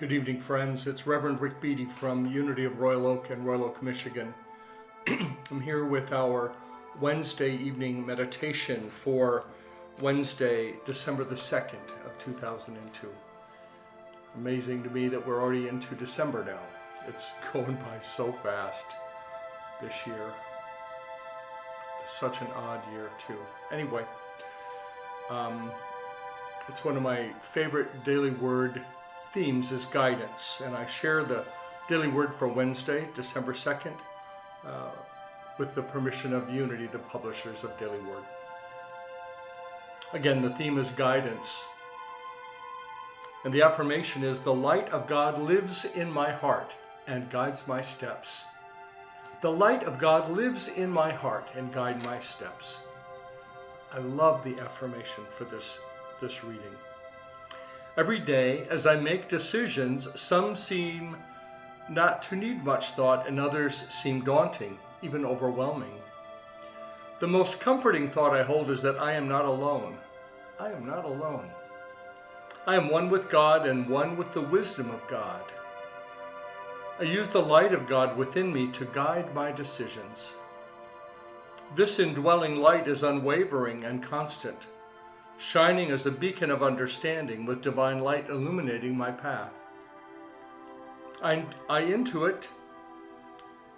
Good evening, friends. It's Reverend Rick Beatty from Unity of Royal Oak in Royal Oak, Michigan. I'm here with our Wednesday evening meditation for Wednesday, December the 2nd of 2002. Amazing to me that we're already into December now. It's going by so fast this year. It's such an odd year, too. Anyway, it's one of my favorite daily word themes is guidance, and I share the daily word for Wednesday, December 2nd, with the permission of Unity, the publishers of Daily Word. Again, the theme is guidance, and the affirmation is, the light of God lives in my heart and guides my steps. The light of God lives in my heart and guides my steps. I love the affirmation for this reading. Every day, as I make decisions, some seem not to need much thought and others seem daunting, even overwhelming. The most comforting thought I hold is that I am not alone. I am not alone. I am one with God and one with the wisdom of God. I use the light of God within me to guide my decisions. This indwelling light is unwavering and constant, shining as a beacon of understanding with divine light illuminating my path. I intuit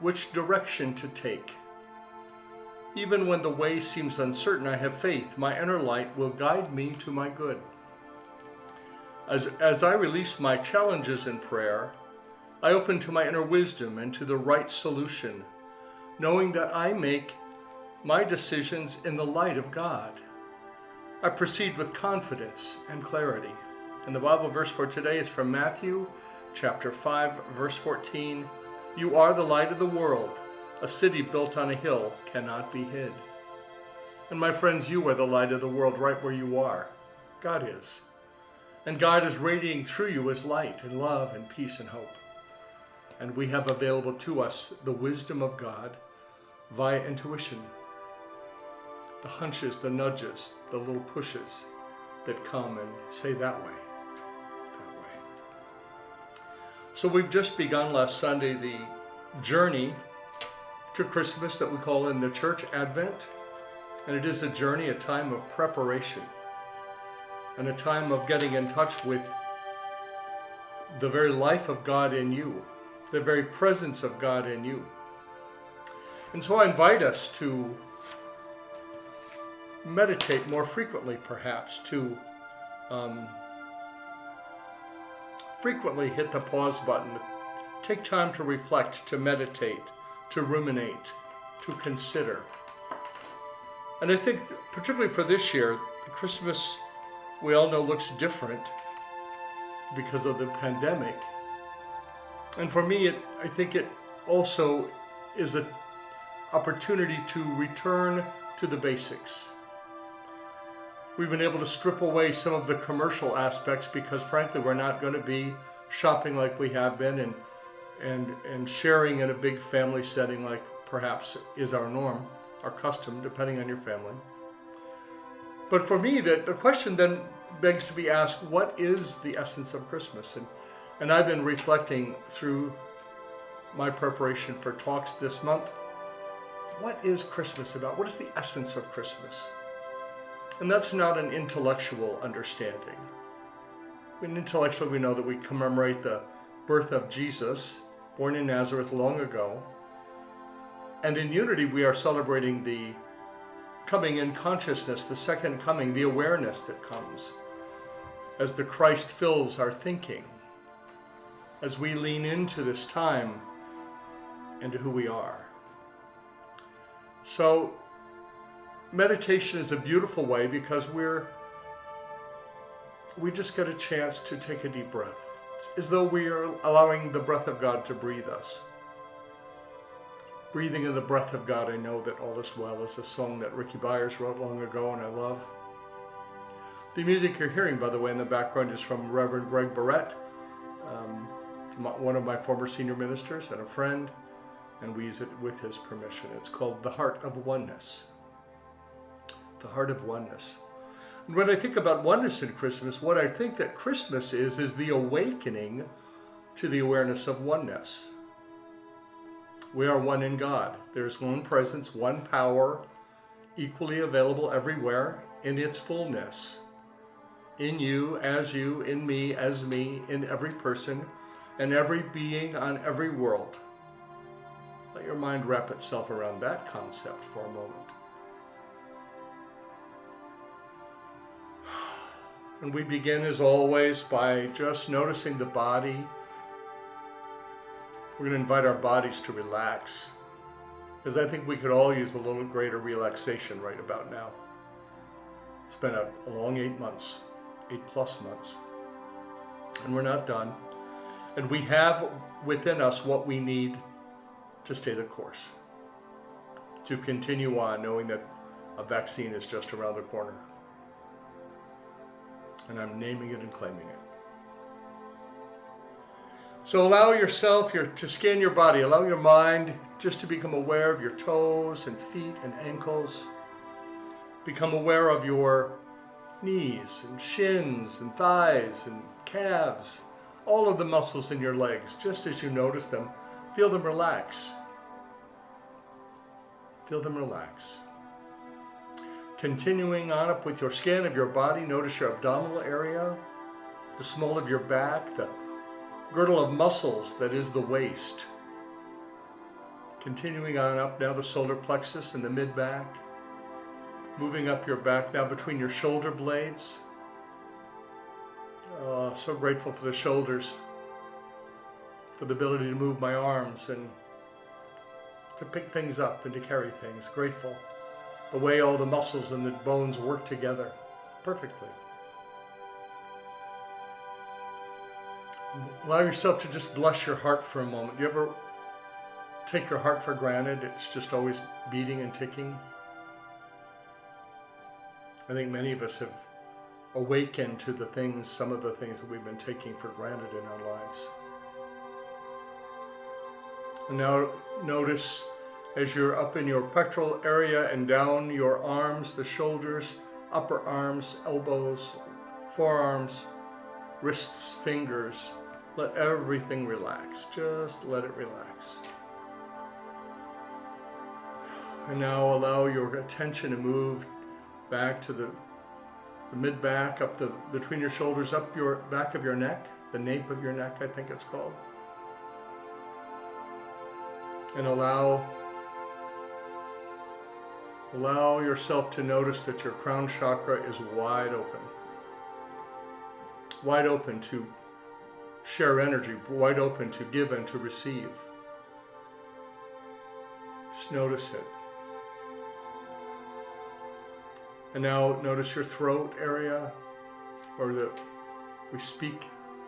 which direction to take. Even when the way seems uncertain, I have faith my inner light will guide me to my good. As I release my challenges in prayer, I open to my inner wisdom and to the right solution, knowing that I make my decisions in the light of God. I proceed with confidence and clarity. And the Bible verse for today is from Matthew chapter 5, verse 14. You are the light of the world. A city built on a hill cannot be hid. And my friends, you are the light of the world right where you are. God is. And God is radiating through you as light and love and peace and hope. And we have available to us the wisdom of God via intuition. The hunches, the nudges, the little pushes that come and say that way. So we've just begun last Sunday the journey to Christmas that we call in the church Advent. And it is a journey, a time of preparation, and a time of getting in touch with the very life of God in you, the very presence of God in you. And so I invite us to meditate more frequently, perhaps, to frequently hit the pause button, take time to reflect, to meditate, to ruminate, to consider. And I think, particularly for this year, Christmas, we all know, looks different because of the pandemic. And for me, I think it also is an opportunity to return to the basics. We've been able to strip away some of the commercial aspects because, frankly, we're not going to be shopping like we have been and sharing in a big family setting like perhaps is our norm, our custom, depending on your family. But for me, the question then begs to be asked, what is the essence of Christmas? And I've been reflecting through my preparation for talks this month. What is Christmas about? What is the essence of Christmas? And that's not an intellectual understanding. Intellectually, we know that we commemorate the birth of Jesus, born in Nazareth long ago. And in Unity, we are celebrating the coming in consciousness, the second coming, the awareness that comes as the Christ fills our thinking, as we lean into this time and to who we are. So, meditation is a beautiful way because we just get a chance to take a deep breath. It's as though we are allowing the breath of God to breathe us. Breathing in the breath of God, I know that all is well, is a song that Ricky Byers wrote long ago and I love. The music you're hearing, by the way, in the background is from Reverend Gregory Barrette, one of my former senior ministers and a friend, and we use it with his permission. It's called The Heart of Oneness. The Heart of Oneness. And when I think about oneness in Christmas, what I think that Christmas is the awakening to the awareness of oneness. We are one in God. There's one presence, one power, equally available everywhere in its fullness. In you, in me, as me, in every person, and every being on every world. Let your mind wrap itself around that concept for a moment. And we begin, as always, by just noticing the body. We're going to invite our bodies to relax, because I think we could all use a little greater relaxation right about now. It's been a long 8 months, 8+ months, and we're not done. And we have within us what we need to stay the course, to continue on, knowing that a vaccine is just around the corner. And I'm naming it and claiming it. So allow yourself to scan your body. Allow your mind just to become aware of your toes and feet and ankles. Become aware of your knees and shins and thighs and calves. All of the muscles in your legs. Just as you notice them, feel them relax. Feel them relax. Continuing on up with your scan of your body, notice your abdominal area, the small of your back, the girdle of muscles that is the waist. Continuing on up now the solar plexus and the mid-back. Moving up your back now between your shoulder blades. Oh, so grateful for the shoulders, for the ability to move my arms and to pick things up and to carry things. Grateful. The way all the muscles and the bones work together perfectly. Allow yourself to just bless your heart for a moment. You ever take your heart for granted? It's just always beating and ticking. I think many of us have awakened to the things, some of the things that we've been taking for granted in our lives. And now notice as you're up in your pectoral area and down your arms, the shoulders, upper arms, elbows, forearms, wrists, fingers. Let everything relax. Just let it relax. And now allow your attention to move back to the mid-back, up between your shoulders, up your back of your neck, the nape of your neck, I think it's called. And allow yourself to notice that your crown chakra is wide open. Wide open to share energy, wide open to give and to receive. Just notice it. And now notice your throat area, or we speak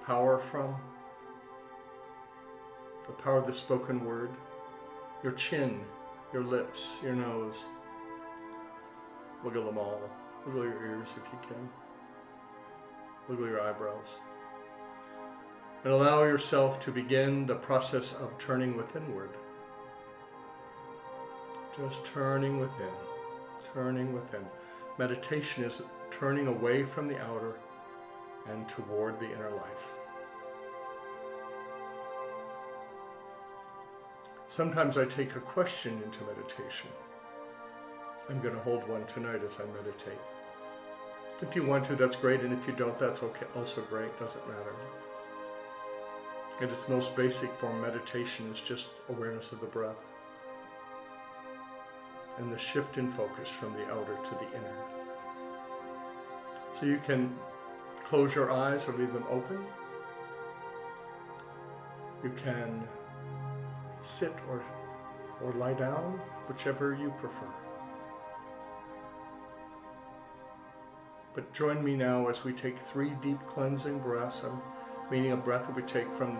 power from. The power of the spoken word. Your chin, your lips, your nose. Wiggle them all. Wiggle your ears if you can. Wiggle your eyebrows. And allow yourself to begin the process of turning withinward. Just turning within. Turning within. Meditation is turning away from the outer and toward the inner life. Sometimes I take a question into meditation. I'm going to hold one tonight as I meditate. If you want to, that's great, and if you don't, that's okay, also great, doesn't matter. At its most basic form, meditation is just awareness of the breath and the shift in focus from the outer to the inner. So you can close your eyes or leave them open. You can sit or lie down, whichever you prefer. But join me now as we take 3 deep cleansing breaths, meaning a breath that we take from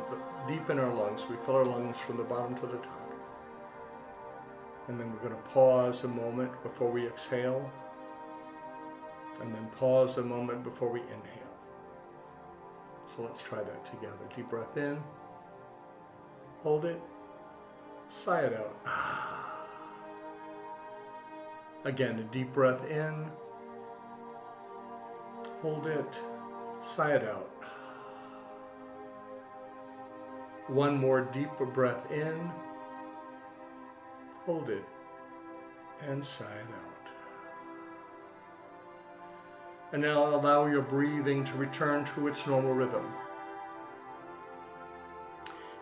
deep in our lungs. We fill our lungs from the bottom to the top. And then we're going to pause a moment before we exhale. And then pause a moment before we inhale. So let's try that together. Deep breath in. Hold it. Sigh it out. Again, a deep breath in. Hold it. Sigh it out. One more deep breath in, hold it, and sigh it out. And now allow your breathing to return to its normal rhythm.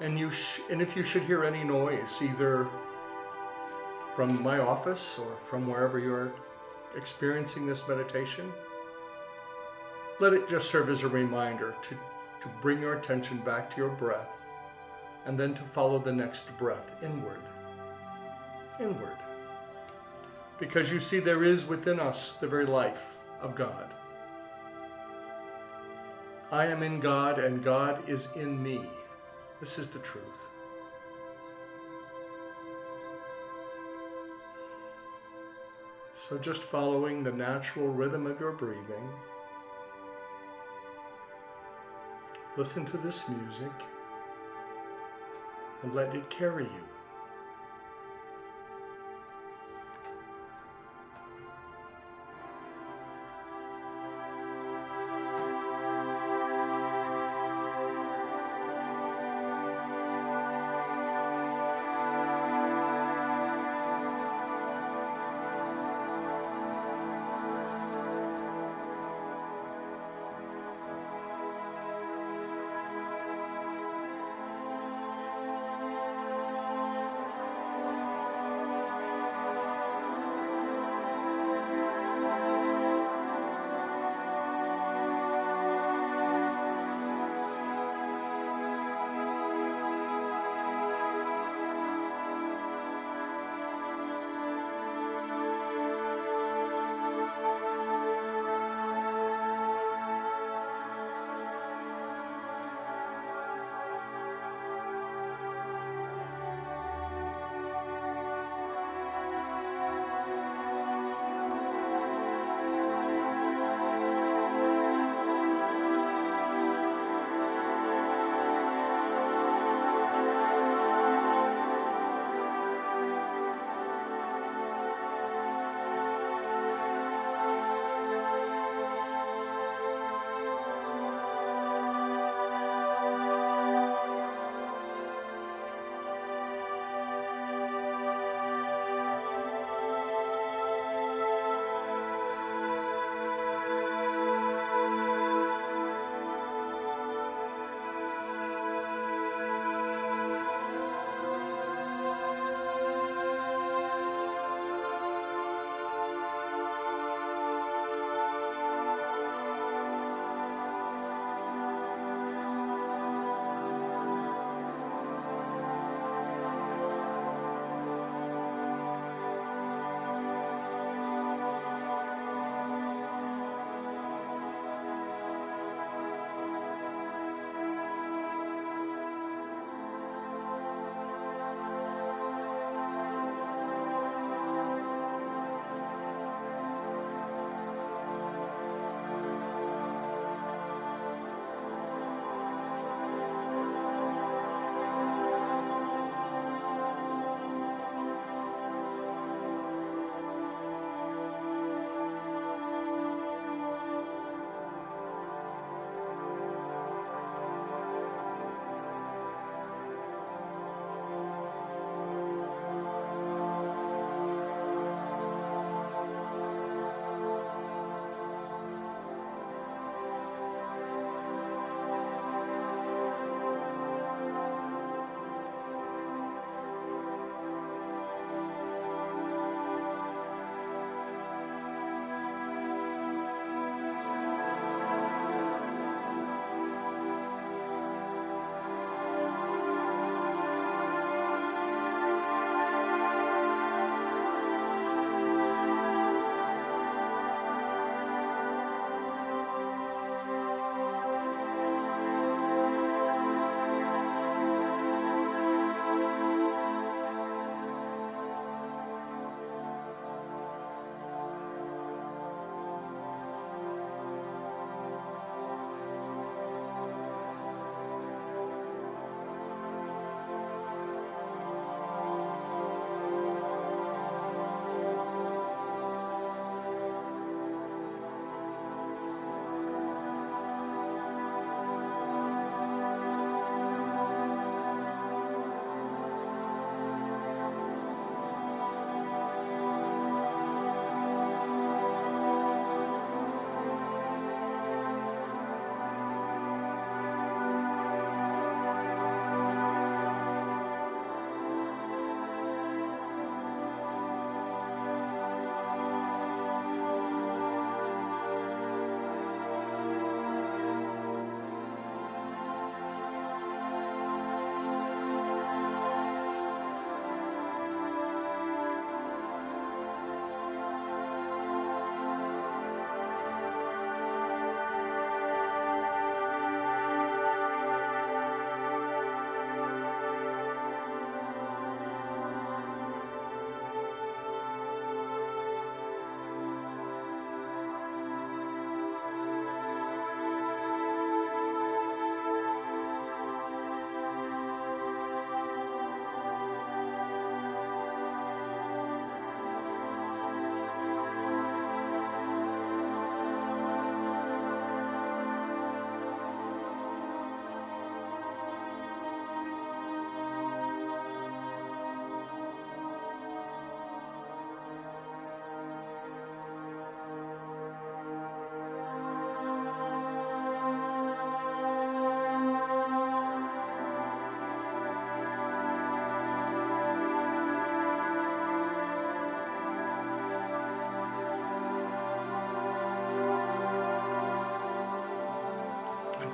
And if you should hear any noise, either from my office or from wherever you're experiencing this meditation, let it just serve as a reminder to bring your attention back to your breath, and then to follow the next breath inward. Inward. Because you see, there is within us the very life of God. I am in God and God is in me. This is the truth. So just following the natural rhythm of your breathing, listen to this music and let it carry you.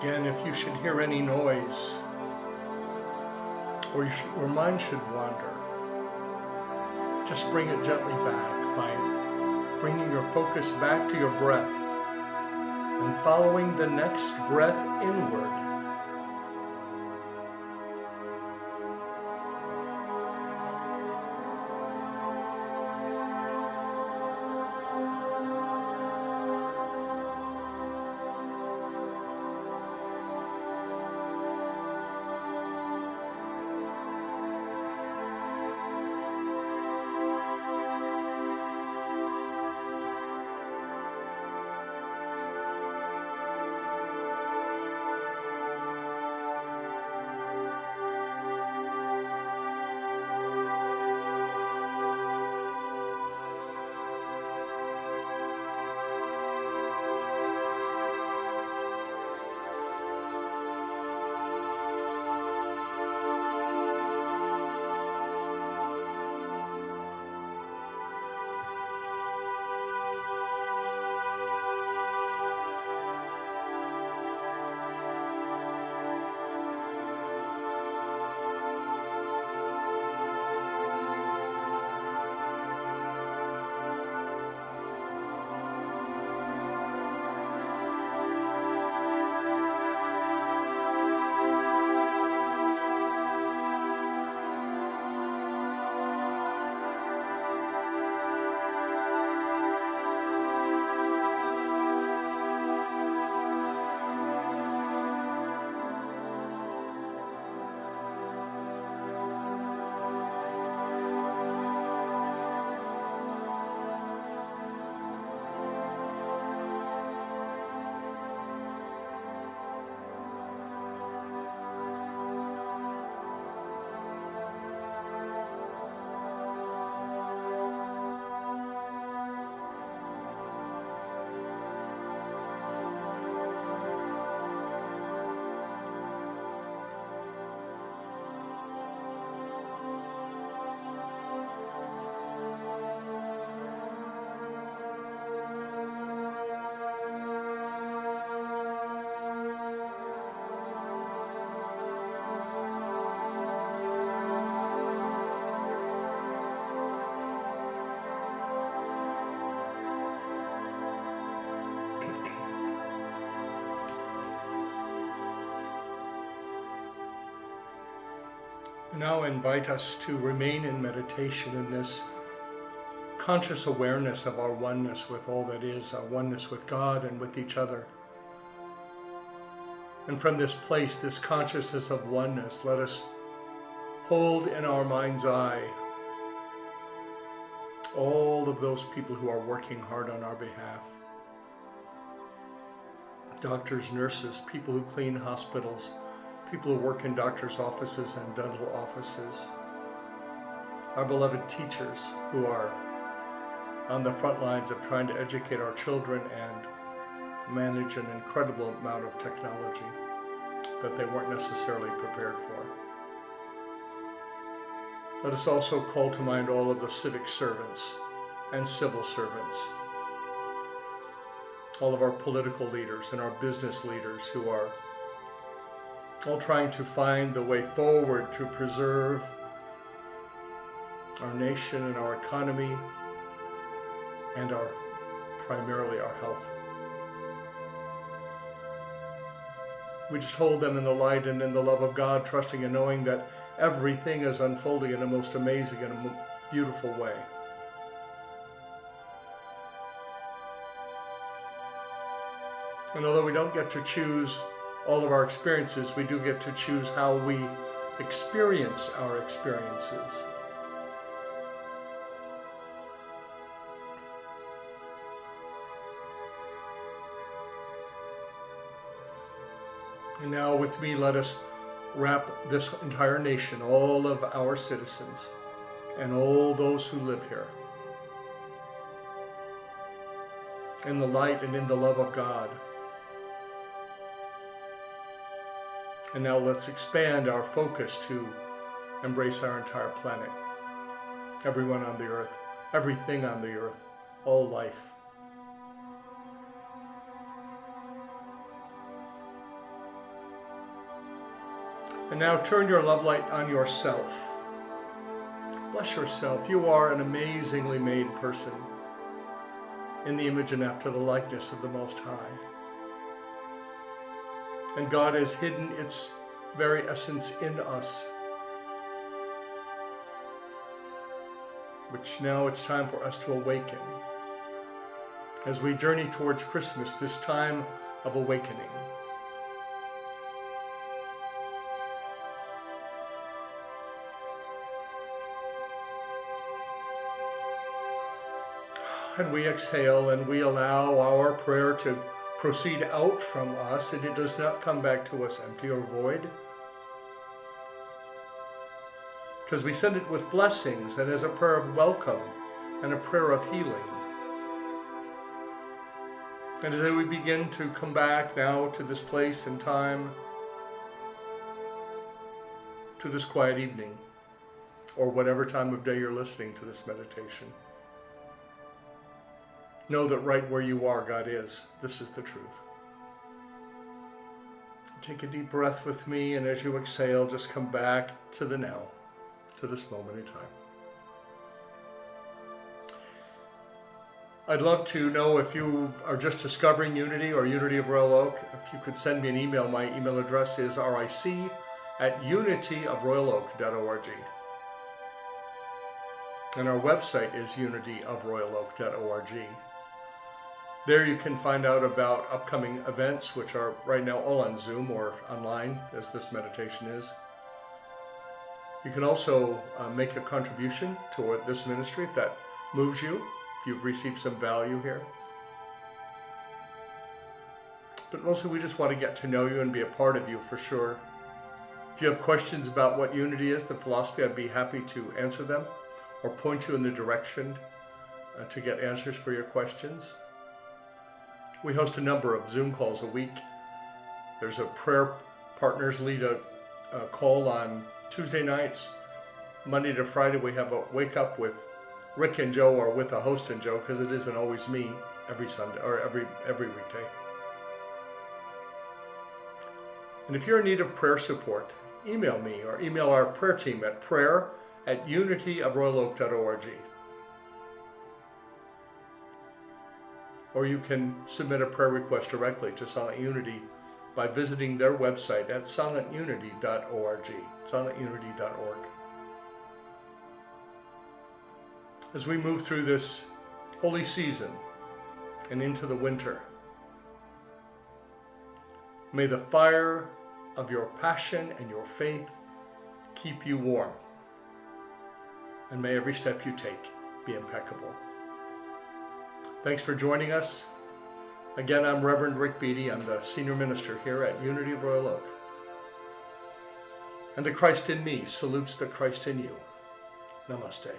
Again, if you should hear any noise, or your mind should wander, just bring it gently back by bringing your focus back to your breath and following the next breath inward. Now I invite us to remain in meditation in this conscious awareness of our oneness with all that is, our oneness with God and with each other. And from this place, this consciousness of oneness, let us hold in our mind's eye all of those people who are working hard on our behalf. Doctors, nurses, people who clean hospitals, people who work in doctors' offices and dental offices, our beloved teachers who are on the front lines of trying to educate our children and manage an incredible amount of technology that they weren't necessarily prepared for. Let us also call to mind all of the civic servants and civil servants, all of our political leaders and our business leaders who are all trying to find the way forward to preserve our nation and our economy and primarily our health. We just hold them in the light and in the love of God, trusting and knowing that everything is unfolding in a most amazing and beautiful way. And although we don't get to choose all of our experiences, we do get to choose how we experience our experiences. And now with me, let us wrap this entire nation, all of our citizens, and all those who live here, in the light and in the love of God. And now let's expand our focus to embrace our entire planet, everyone on the earth, everything on the earth, all life. And now turn your love light on yourself. Bless yourself. You are an amazingly made person, in the image and after the likeness of the Most High. And God has hidden its very essence in us, which now it's time for us to awaken as we journey towards Christmas, this time of awakening. And we exhale and we allow our prayer to proceed out from us, and it does not come back to us empty or void, because we send it with blessings and as a prayer of welcome and a prayer of healing. And as we begin to come back now to this place and time, to this quiet evening, or whatever time of day you're listening to this meditation, know that right where you are, God is. This is the truth. Take a deep breath with me, and as you exhale, just come back to the now, to this moment in time. I'd love to know if you are just discovering Unity or Unity of Royal Oak. If you could send me an email, my email address is ric@unityofroyaloak.org. And our website is unityofroyaloak.org. There you can find out about upcoming events, which are right now all on Zoom or online, as this meditation is. You can also make a contribution toward this ministry if that moves you, if you've received some value here. But mostly we just want to get to know you and be a part of you for sure. If you have questions about what Unity is, the philosophy, I'd be happy to answer them or point you in the direction to get answers for your questions. We host a number of Zoom calls a week. There's a prayer partners lead a call on Tuesday nights. Monday to Friday we have a wake up with Rick and Joe, or with a host and Joe, because it isn't always me every Sunday or every weekday. And if you're in need of prayer support, email me or email our prayer team at prayer@unityofroyaloak.org. Or you can submit a prayer request directly to Silent Unity by visiting their website at silentunity.org, silentunity.org. As we move through this holy season and into the winter, may the fire of your passion and your faith keep you warm, and may every step you take be impeccable. Thanks for joining us. Again, I'm Reverend Rick Beatty. I'm the senior minister here at Unity of Royal Oak. And the Christ in me salutes the Christ in you. Namaste.